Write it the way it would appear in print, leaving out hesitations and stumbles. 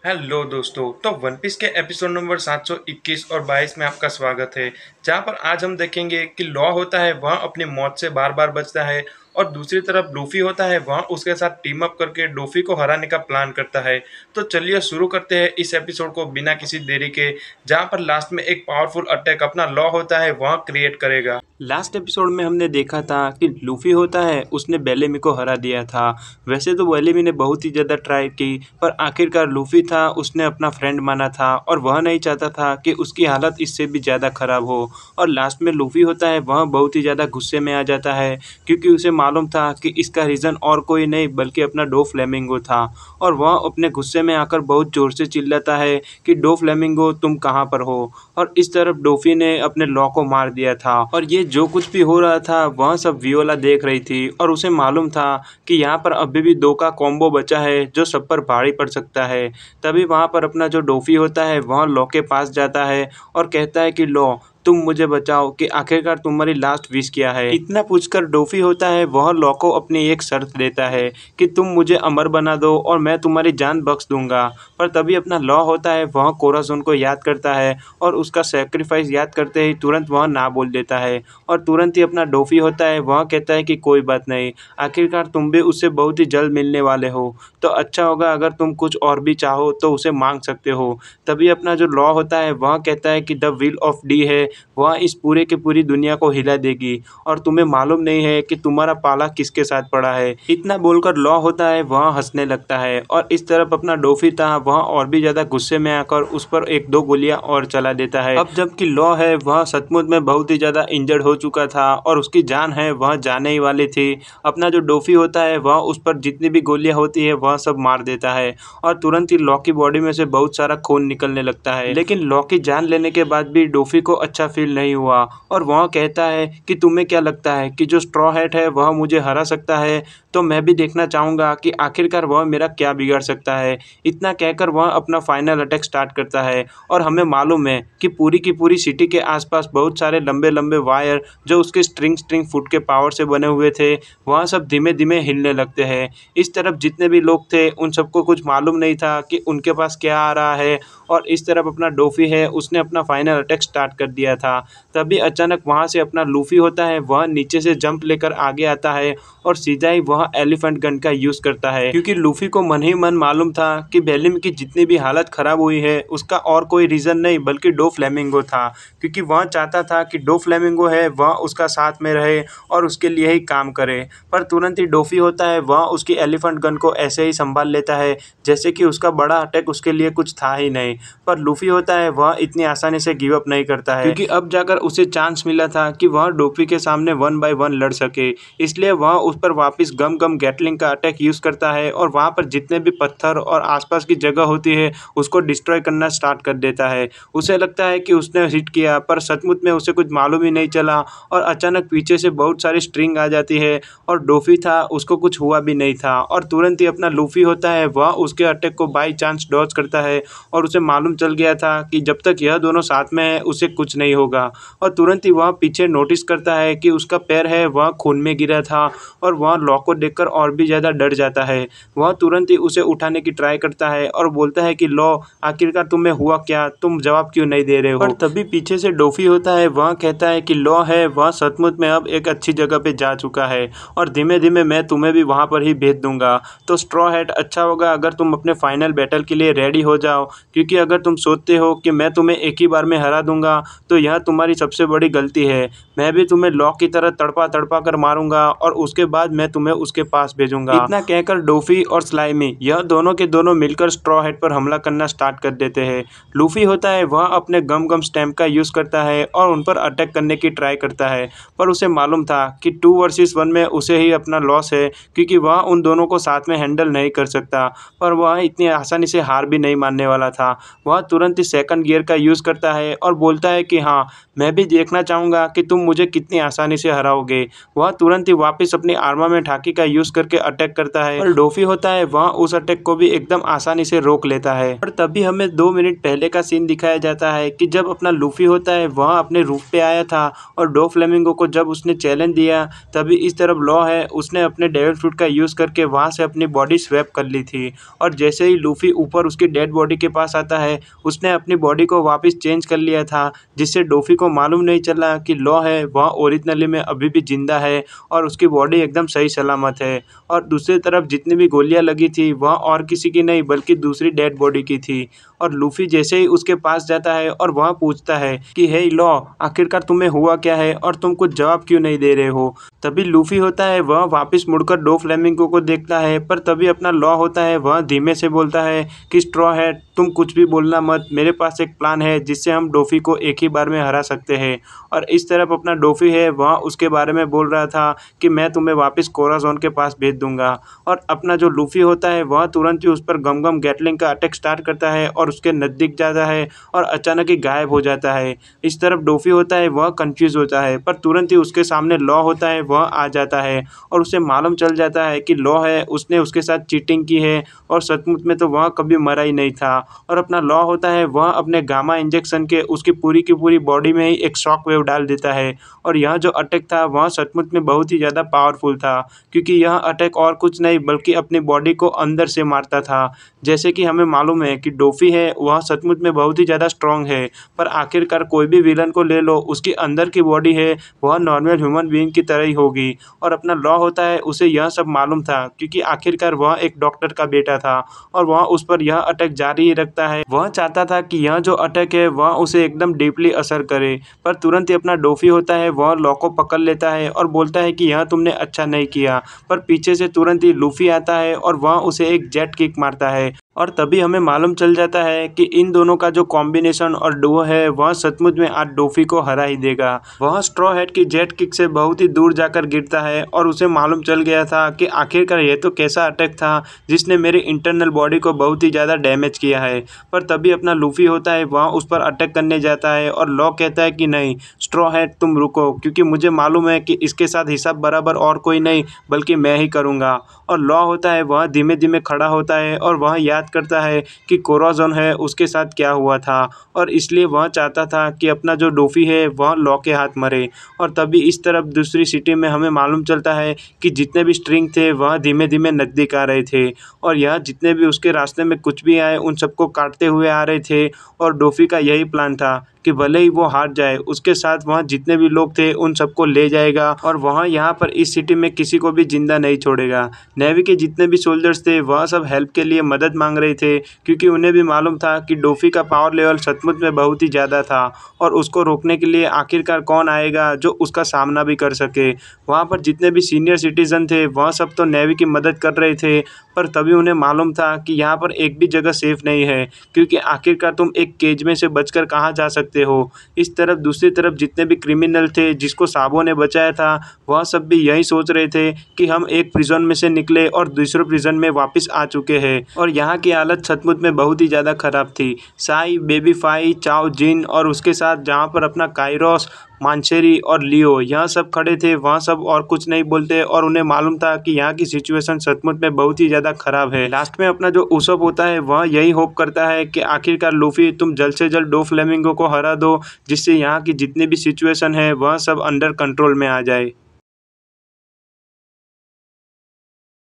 Hello दोस्तों। तो one piece के एपिसोड नंबर 721 और 22 में आपका स्वागत है। जहां पर आज हम देखेंगे कि लॉ होता है वह अपनी मौत से बार बार बचता है और दूसरी तरफ लूफी होता है वह उसके साथ टीम अप करके डोफी को हराने का प्लान करता है। तो चलिए शुरू करते हैं इस एपिसोड को बिना किसी देरी के, जहां पर लास्ट में एक पावरफुल अटैक अपना लॉ होता है वह क्रिएट करेगा। लास्ट एपिसोड में हमने देखा था कि लूफी होता है उसने बेलेमी को हरा दिया था। वैसे तो बेलेमी ने बहुत ही ज़्यादा ट्राई की, पर आखिरकार लूफी था उसने अपना फ्रेंड माना था और वह नहीं चाहता था कि उसकी हालत इससे भी ज़्यादा ख़राब हो। और लास्ट में लूफी होता है वह बहुत ही ज़्यादा गुस्से में आ जाता है, क्योंकि उसे मालूम था कि इसका रीज़न और कोई नहीं बल्कि अपना डो फ्लेमिंगो था। और वह अपने गुस्से में आकर बहुत ज़ोर से चिल्लाता है कि डो फ्लेमिंगो तुम कहाँ पर हो। और इस तरफ डोफी ने अपने लॉ को मार दिया था और ये जो कुछ भी हो रहा था वह सब वियोला देख रही थी और उसे मालूम था कि यहाँ पर अभी भी दो का कॉम्बो बचा है जो सब पर भारी पड़ सकता है। तभी वहाँ पर अपना जो डोफी होता है वह लॉ के पास जाता है और कहता है कि लॉ तुम मुझे बचाओ, कि आखिरकार तुम्हारी लास्ट विश क्या है। इतना पूछकर डोफी होता है वह लॉ को अपनी एक शर्त देता है कि तुम मुझे अमर बना दो और मैं तुम्हारी जान बख्श दूंगा। पर तभी अपना लॉ होता है वह कोराज़ोन को याद करता है और उसका सेक्रीफाइस याद करते ही तुरंत वह ना बोल देता है। और तुरंत ही अपना डोफी होता है वह कहता है कि कोई बात नहीं, आखिरकार तुम भी उससे बहुत ही जल्द मिलने वाले हो, तो अच्छा होगा अगर तुम कुछ और भी चाहो तो उसे मांग सकते हो। तभी अपना जो लॉ होता है वह कहता है कि द विल ऑफ डी है वह इस पूरे की पूरी दुनिया को हिला देगी और तुम्हें मालूम नहीं है कि तुम्हारा पाला किसके साथ पड़ा है। इतना बोलकर लॉ होता है वह हंसने लगता है और इस तरफ अपना डोफी था वह और भी ज़्यादा गुस्से में आकर उस पर एक दो गोलियां और चला देता है। अब जबकि लॉ है वह सचमुच में बहुत ही ज़्यादा इंजर्ड हो चुका था और उसकी जान है वह जाने ही वाली थी। अपना जो डोफी होता है वह उस पर जितनी भी गोलियां होती है वह सब मार देता है और तुरंत ही लॉ की बॉडी में से बहुत सारा खून निकलने लगता है। लेकिन लॉ की जान लेने के बाद भी डोफी को अच्छा फील नहीं हुआ और वह कहता है कि तुम्हें क्या लगता है कि जो स्ट्रॉ हैट है वह मुझे हरा सकता है, तो मैं भी देखना चाहूँगा कि आखिरकार वह मेरा क्या बिगाड़ सकता है। इतना कहकर वह अपना फाइनल अटैक स्टार्ट करता है और हमें मालूम है कि पूरी की पूरी सिटी के आसपास बहुत सारे लंबे लंबे वायर जो उसके स्ट्रिंग फुट के पावर से बने हुए थे वह सब धीमे धीमे हिलने लगते हैं। इस तरफ जितने भी लोग थे उन सबको कुछ मालूम नहीं था कि उनके पास क्या आ रहा है और इस तरफ अपना डोफी है उसने अपना फाइनल अटैक स्टार्ट कर दिया था। तभी अचानक वहाँ से अपना लूफी होता है वह नीचे से जंप लेकर आगे आता है और सीधा ही वह एलिफेंट गन का यूज़ करता है, क्योंकि लूफी को मन ही मन मालूम था कि बेलिम की जितनी भी हालत ख़राब हुई है उसका और कोई रीज़न नहीं बल्कि डो फ्लेमिंगो था। क्योंकि वह चाहता था कि डो फ्लेमिंगो है वह उसका साथ में रहे और उसके लिए ही काम करे। पर तुरंत ही डोफी होता है वह उसकी एलिफेंट गन को ऐसे ही संभाल लेता है जैसे कि उसका बड़ा अटैक उसके लिए कुछ था ही नहीं। पर लूफी होता है वह इतनी आसानी से गिव अप नहीं करता है, क्योंकि अब जाकर उसे चांस मिला था कि वह डोफी के सामने 1 बाय 1 लड़ सके। इसलिए वह उस पर वापस गम गम गैटलिंग का अटैक यूज़ करता है और वहाँ पर जितने भी पत्थर और आसपास की जगह होती है उसको डिस्ट्रॉय करना स्टार्ट कर देता है। उसे लगता है कि उसने हिट किया, पर सचमुच में उसे कुछ मालूम ही नहीं चला और अचानक पीछे से बहुत सारी स्ट्रिंग आ जाती है और डोफी था उसको कुछ हुआ भी नहीं था और तुरंत ही अपना लूफी होता है वह उसके अटैक को बाई चांस डॉज करता है और उसे मालूम चल गया था कि जब तक यह दोनों साथ में है उसे कुछ नहीं होगा। और तुरंत ही वह पीछे नोटिस करता है कि उसका पैर है वह खून में गिरा था और वह लॉ को देखकर और भी ज़्यादा डर जाता है। वह तुरंत ही उसे उठाने की ट्राई करता है और बोलता है कि लॉ आखिरकार तुम्हें हुआ क्या, तुम जवाब क्यों नहीं दे रहे हो। पर तभी पीछे से डोफी होता है वह कहता है कि लॉ है वह सचमुच में अब एक अच्छी जगह पे जा चुका है और धीमे धीमे मैं तुम्हें भी वहाँ पर ही भेज दूंगा। तो स्ट्रॉ हैट अच्छा होगा अगर तुम अपने फाइनल बैटल के लिए रेडी हो जाओ, क्योंकि अगर तुम सोचते हो कि मैं तुम्हें एक ही बार में हरा दूंगा तो यह तुम्हारी सबसे बड़ी गलती है। मैं भी तुम्हें लॉ की तरह तड़पा तड़पा कर मारूंगा और उसके बाद मैं तुम्हें उसके पास भेजूंगा। इतना कहकर डोफी और स्लाइमी यह दोनों के दोनों मिलकर स्ट्रॉ हैट पर हमला करना स्टार्ट कर देते हैं। लूफी होता है वह अपने गम गम स्टैम्प का यूज़ करता है और उन पर अटैक करने की ट्राई करता है, पर उसे मालूम था कि 2 वर्सेस 1 में उसे ही अपना लॉस है, क्योंकि वह उन दोनों को साथ में हैंडल नहीं कर सकता। पर वह इतनी आसानी से हार भी नहीं मानने वाला था। वह तुरंत ही सेकंड गियर का यूज़ करता है और बोलता है कि हाँ, मैं भी देखना चाहूँगा कि तुम मुझे कितनी आसानी से हराओगे। वह तुरंत ही वापस अपनी आर्मामेंट हाकी का यूज़ करके अटैक करता है और डोफी होता है वह उस अटैक को भी एकदम आसानी से रोक लेता है। और तभी हमें 2 मिनट पहले का सीन दिखाया जाता है कि जब अपना लूफी होता है वह अपने रूफ पे आया था और डोफ्लेमिंगो को जब उसने चैलेंज दिया, तभी इस तरफ लॉ है उसने अपने डेविल फ्रूट का यूज़ करके वहाँ से अपनी बॉडी स्वैप कर ली थी। और जैसे ही लूफी ऊपर उसकी डेड बॉडी के पास आता है, उसने अपनी बॉडी को वापस चेंज कर लिया था, जिससे डोफी को मालूम नहीं चला कि लॉ है वह ओरिजिनली में अभी भी जिंदा है और उसकी बॉडी एकदम सही सलामत है। और दूसरी तरफ जितनी भी गोलियां लगी थी वह और किसी की नहीं बल्कि दूसरी डेड बॉडी की थी। और लूफी जैसे ही उसके पास जाता है और वह पूछता है कि हे लॉ, आखिरकार तुम्हें हुआ क्या है और तुम कुछ जवाब क्यों नहीं दे रहे हो। तभी लूफी होता है वह वापस मुड़कर डोफ्लेमिंगो को देखता है, पर तभी अपना लॉ होता है वह धीमे से बोलता है कि स्ट्रॉ है तुम कुछ भी बोलना मत, मेरे पास एक प्लान है जिससे हम डोफी को एक ही बार में हरा सकते हैं। और इस तरफ अपना डोफी है वह उसके बारे में बोल रहा था कि मैं तुम्हें वापस कोराज़ोन के पास भेज दूंगा। और अपना जो लूफी होता है वह तुरंत ही उस पर गम गम गैटलिंग का अटैक स्टार्ट करता है और उसके नज़दीक जाता है और अचानक ही गायब हो जाता है। इस तरफ डोफी होता है वह कंफ्यूज होता है, पर तुरंत ही उसके सामने लॉ होता है वह आ जाता है और उसे मालूम चल जाता है कि लॉ है उसने उसके साथ चीटिंग की है और सचमुच में तो वह कभी मरा ही नहीं था। और अपना लॉ होता है वह अपने गामा इंजेक्शन के उसकी पूरी की पूरी बॉडी में ही एक शॉक वेव डाल देता है। और यह जो अटैक था वह सचमुच में बहुत ही ज़्यादा पावरफुल था, क्योंकि यह अटैक और कुछ नहीं बल्कि अपनी बॉडी को अंदर से मारता था। जैसे कि हमें मालूम है कि डोफी है वह सचमुच में बहुत ही ज़्यादा स्ट्रॉन्ग है, पर आखिरकार कोई भी विलन को ले लो उसकी अंदर की बॉडी है वह नॉर्मल ह्यूमन बीइंग की तरह ही होगी। और अपना लॉ होता है उसे यह सब मालूम था, क्योंकि आखिरकार वह एक डॉक्टर का बेटा था और वह उस पर यह अटैक जारी ही रखता है। वह चाहता था कि यह जो अटैक है वह उसे एकदम डीपली असर करे, पर तुरंत ही अपना डोफी होता है वह लॉ को पकड़ लेता है और बोलता है कि यह तुमने अच्छा नहीं किया। पर पीछे से तुरंत ही लूफी आता है और वह उसे एक जेट किक मारता है और तभी हमें मालूम चल जाता है कि इन दोनों का जो कॉम्बिनेशन और डुओ है वह सचमुच में आज डोफी को हरा ही देगा। वह स्ट्रॉ हेड की जेट किक से बहुत ही दूर जाकर गिरता है और उसे मालूम चल गया था कि आखिरकार यह तो कैसा अटैक था जिसने मेरी इंटरनल बॉडी को बहुत ही ज़्यादा डैमेज किया है। पर तभी अपना लूफी होता है वह उस पर अटैक करने जाता है और लॉ कहता है कि नहीं स्ट्रॉ हेड तुम रुको, क्योंकि मुझे मालूम है कि इसके साथ हिसाब बराबर और कोई नहीं बल्कि मैं ही करूँगा। और लॉ होता है वह धीमे धीमे खड़ा होता है और वह याद करता है कि कोराज़ोन है उसके साथ क्या हुआ था और इसलिए वह चाहता था कि अपना जो डोफी है वह लॉ के हाथ मरे। और तभी इस तरफ दूसरी सिटी में हमें मालूम चलता है कि जितने भी स्ट्रिंग थे वह धीमे धीमे नज़दीक आ रहे थे और यह जितने भी उसके रास्ते में कुछ भी आए उन सबको काटते हुए आ रहे थे। और डोफी का यही प्लान था कि भले ही वो हार जाए उसके साथ वहाँ जितने भी लोग थे उन सबको ले जाएगा और वहाँ यहाँ पर इस सिटी में किसी को भी जिंदा नहीं छोड़ेगा। नेवी के जितने भी सोल्जर्स थे वह सब हेल्प के लिए मदद मांग रहे थे, क्योंकि उन्हें भी मालूम था कि डोफी का पावर लेवल सचमुच में बहुत ही ज़्यादा था और उसको रोकने के लिए आखिरकार कौन आएगा जो उसका सामना भी कर सके। वहाँ पर जितने भी सीनियर सिटीजन थे वह सब तो नेवी की मदद कर रहे थे, पर तभी उन्हें मालूम था कि यहाँ पर एक भी जगह सेफ नहीं है, क्योंकि आखिरकार तुम एक केज में से बचकर कहाँ जा सकते हो। इस तरफ दूसरी तरफ जितने भी क्रिमिनल थे जिसको साबो ने बचाया था वह सब भी यही सोच रहे थे कि हम एक प्रिजन में से निकले और दूसरे प्रिजन में वापस आ चुके हैं। और यहाँ की हालत सचमुच में बहुत ही ज़्यादा ख़राब थी। साई, बेबी फाई, चाओ जिन और उसके साथ जहाँ पर अपना काइरोस, मानशेरी और लियो यहाँ सब खड़े थे वहाँ सब और कुछ नहीं बोलते और उन्हें मालूम था कि यहाँ की सिचुएशन सचमुच में बहुत ही ज़्यादा ख़राब है। लास्ट में अपना जो उसप होता है वह यही होप करता है कि आखिरकार लूफी तुम जल्द से जल्द डोफ्लेमिंगो को हरा दो, जिससे यहाँ की जितनी भी सिचुएशन है वह सब अंडर कंट्रोल में आ जाए।